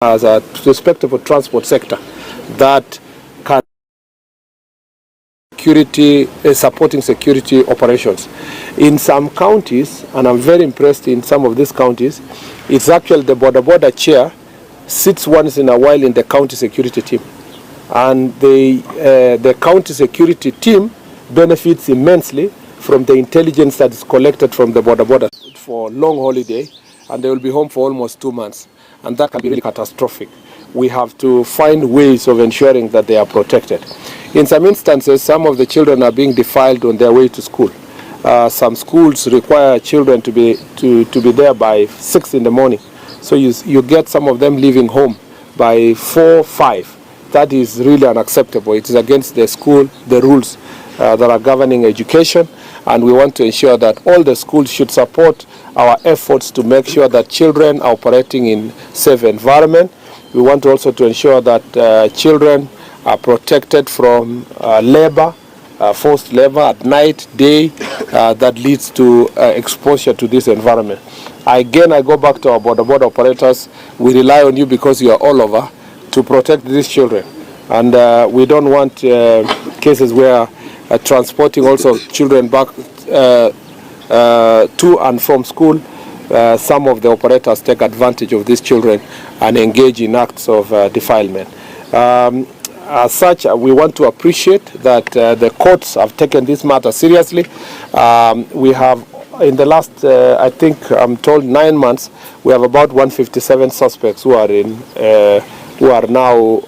as a respectable transport sector that can supporting security operations. In some counties, and I'm very impressed in some of these counties, it's actually the border chair sits once in a while in the county security team. And the county security team benefits immensely from the intelligence that is collected from the border for long holiday, and they will be home for almost 2 months. And that can be really catastrophic. We have to find ways of ensuring that they are protected. In some instances, some of the children are being defiled on their way to school. Some schools require children to be there by 6 in the morning. So you get some of them leaving home by 4, 5. That is really unacceptable. It is against the school, the rules that are governing education. And we want to ensure that all the schools should support our efforts to make sure that children are operating in safe environment. We want also to ensure that children are protected from labor, forced labor at night, day, that leads to exposure to this environment. Again, I go back to our border operators. We rely on you because you are all over to protect these children. And we don't want cases where transporting also children back to and from school, some of the operators take advantage of these children and engage in acts of defilement. As such, we want to appreciate that the courts have taken this matter seriously. We have, in the last, I think I'm told 9 months, we have about 157 suspects who are now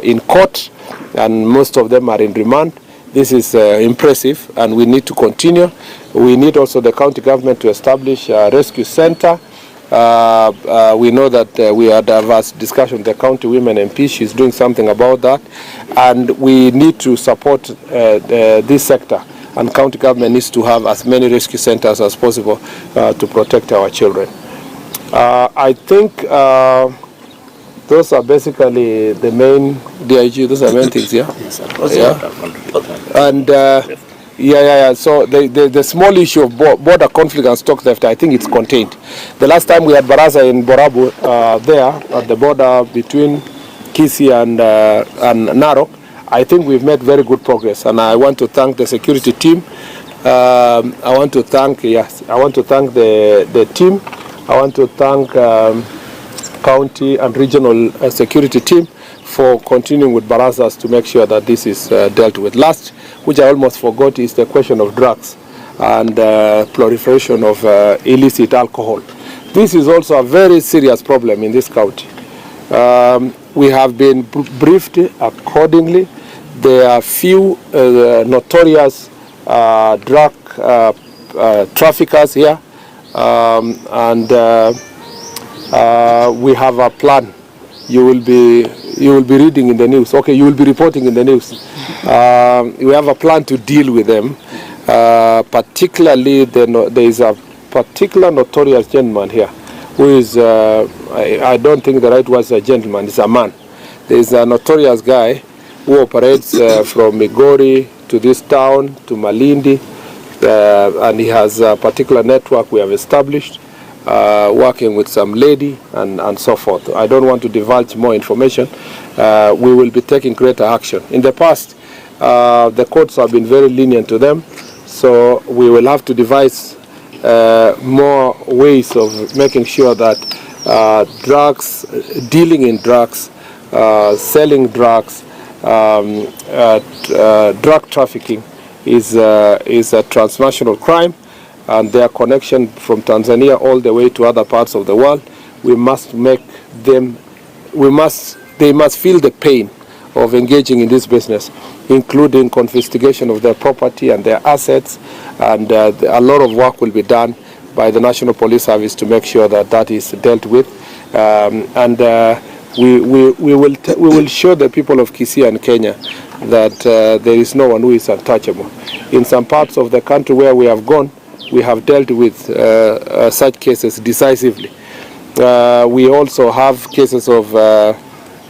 in court, and most of them are in remand. This is impressive, and we need to continue. We need also the county government to establish a rescue center. We know that we had a vast discussion with the county women MP. She's doing something about that. And we need to support this sector. And county government needs to have as many rescue centers as possible to protect our children. I think those are basically the main, DIG, those are main things, yeah? And so the small issue of border conflict and stock theft, I think it's contained. The last time we had Baraza in Borabu there at the border between Kisii and Narok, I think we've made very good progress, and I want to thank the security team. I want to thank the team. I want to thank county and regional security team for continuing with Barazas to make sure that this is dealt with. Last, which I almost forgot, is the question of drugs and proliferation of illicit alcohol. This is also a very serious problem in this county. We have been briefed accordingly. There are few notorious drug traffickers here, and we have a plan. You will be reading in the news. Okay, you will be reporting in the news. We have a plan to deal with them. Particularly, there is a particular notorious gentleman here who is, I don't think the right word is a gentleman, it's a man. There is a notorious guy who operates from Migori to this town, to Malindi, and he has a particular network we have established, working with some lady and so forth. I don't want to divulge more information. We will be taking greater action. In the past, the courts have been very lenient to them, so we will have to devise more ways of making sure that drugs, dealing in drugs, selling drugs, drug trafficking is a transnational crime, and their connection from Tanzania all the way to other parts of the world. We must make them, they must feel the pain of engaging in this business, including confiscation of their property and their assets, and a lot of work will be done by the National Police Service to make sure that that is dealt with, we will show the people of Kisii and Kenya that there is no one who is untouchable. In some parts of the country where we have gone, we have dealt with such cases decisively. We also have cases of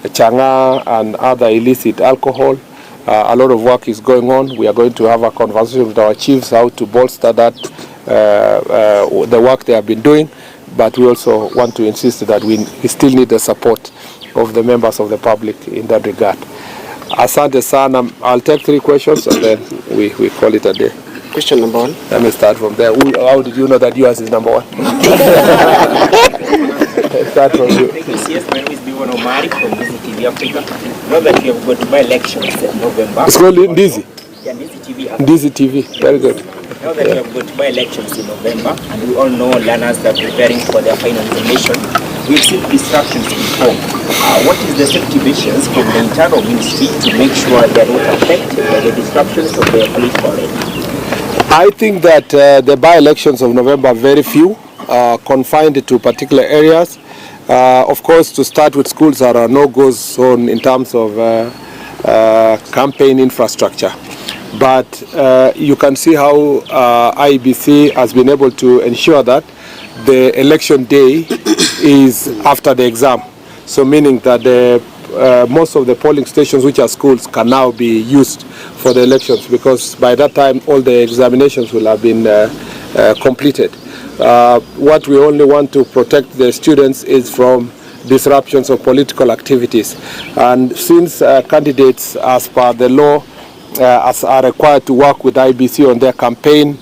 changa and other illicit alcohol. A lot of work is going on. We are going to have a conversation with our chiefs how to bolster that, the work they have been doing. But we also want to insist that we still need the support of the members of the public in that regard. Asante sana. I'll take 3 questions and then we call it a day. Question number 1. Let me start from there. How did you know that yours is number 1? Start from you. Yes, my name is Biwan Omari from Kisii TV Africa. Know that we have got by-elections in November. It's called Ndizi. Yeah, Kisii TV Africa. Ndizi TV. Very good. Now that we have got by-elections in November, and we all know learners are preparing for their final examination, we've seen disruptions before. What is the safety measures from the internal ministry to make sure they are not affected by the disruptions of the police parade? I think that the by-elections of November are very few, confined to particular areas. Of course, to start with, schools are a no-go zone in terms of campaign infrastructure. But you can see how IEBC has been able to ensure that the election day is after the exam. So meaning that most of the polling stations, which are schools, can now be used for the elections, because by that time all the examinations will have been completed. What we only want to protect the students is from disruptions of political activities. And since candidates, as per the law, are required to work with IBC on their campaign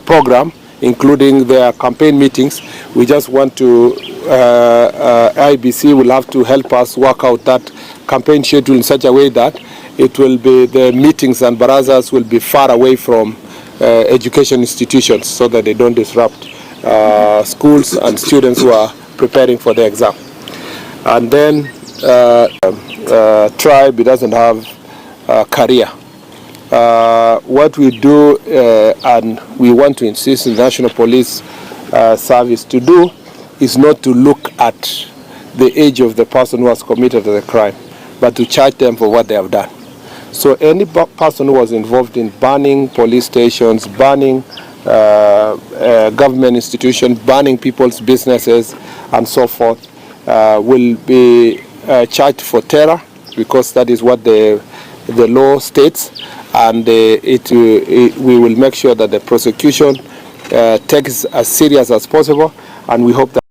program, including their campaign meetings, we just want to, IBC will have to help us work out that campaign schedule in such a way that it will be, the meetings and barazas will be far away from education institutions, so that they don't disrupt schools and students who are preparing for the exam. And then tribe, it doesn't have career. What we do, and we want to insist the National Police Service to do, is not to look at the age of the person who has committed the crime, but to charge them for what they have done. So any person who was involved in burning police stations, burning government institutions, burning people's businesses, and so forth, will be charged for terror, because that is what the law states, and we will make sure that the prosecution takes as serious as possible, and we hope that